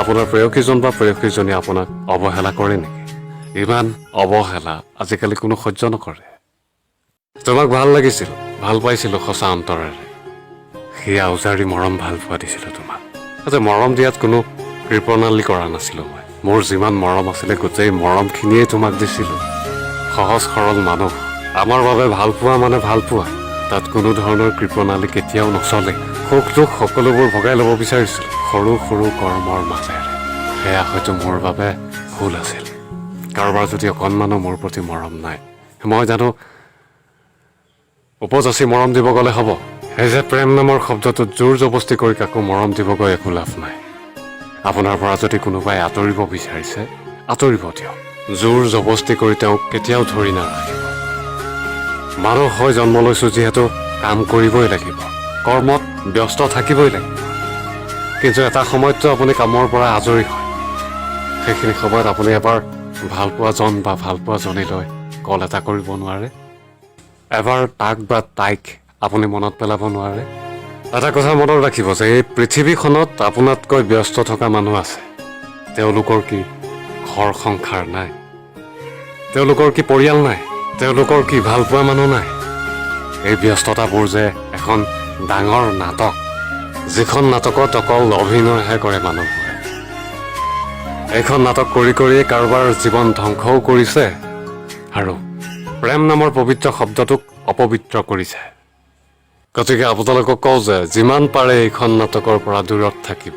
আপোনাৰ প্ৰেয়সীজন বা প্ৰেয়সীজনী আপোনাক অৱহেলা কৰে নেকি? ইমান অৱহেলা আজিকালি কোনো সহ্য নকৰে। তোমাক ভাল লাগিছিল, ভাল পাইছিলোঁ সঁচা অন্তৰেৰে। সেই আউজাৰি মৰম ভাল পোৱা দিছিলোঁ তোমাক। মৰম দিয়াত কোনো কৃপণালী কৰা নাছিলোঁ মই। মোৰ যিমান মৰম আছিলে গোটেই মৰমখিনিয়েই তোমাক দিছিলোঁ। সহজ সৰল মানুহ, আমাৰ বাবে ভাল পোৱা মানে ভাল পোৱা। তাত কোনো ধৰণৰ কৃপণালী কেতিয়াও নচলে। সুখ দুখ সকলোবোৰ ভগাই ল'ব বিচাৰিছিলোঁ সৰু সৰু কৰ্মৰ মাজেৰে। সেয়া হয়তো মোৰ বাবে ভুল আছিল। কাৰোবাৰ যদি অকণমানো মোৰ প্ৰতি মৰম নাই, মই জানো উপযাচি মৰম দিব গ'লে হ'ব। সেই যে প্ৰেম নামৰ শব্দটোত জোৰ জবস্তি কৰি কাকো মৰম দিবগৈ একো লাভ নাই। আপোনাৰ পৰা যদি কোনোবাই আঁতৰিব বিচাৰিছে, আঁতৰিব দিয়ক। জোৰ জবস্তি কৰি তেওঁক কেতিয়াও ধৰি নাৰাখিব। মানুহ হৈ জন্ম লৈছোঁ যিহেতু কাম কৰিবই লাগিব, কৰ্মত ব্যস্ত থাকিবই লাগিব। কিন্তু এটা সময়ততো আপুনি কামৰ পৰা আজৰি হয়। সেইখিনি সময়ত আপুনি এবাৰ ভালপোৱাজন বা ভালপোৱাজনীলৈ কল এটা কৰিব নোৱাৰে? এবাৰ তাক বা তাইক আপুনি মনত পেলাব নোৱাৰে? এটা কথা মনত ৰাখিব যে এই পৃথিৱীখনত আপোনাতকৈ ব্যস্ত থকা মানুহ আছে। তেওঁলোকৰ কি ঘৰ সংসাৰ নাই? তেওঁলোকৰ কি পৰিয়াল নাই? তেওঁলোকৰ কি ভালপোৱা মানুহ নাই? এই ব্যস্ততাবোৰ যে এখন ডাঙৰ নাটক, যিখন নাটকত অকল অভিনয়হে কৰে মানুহবোৰে। এইখন নাটক কৰি কৰিয়ে কাৰোবাৰ জীৱন ধ্বংসও কৰিছে আৰু প্ৰেম নামৰ পবিত্ৰ শব্দটোক অপবিত্ৰ কৰিছে। গতিকে আপোনালোকক কওঁ যে যিমান পাৰে এইখন নাটকৰ পৰা দূৰত থাকিব।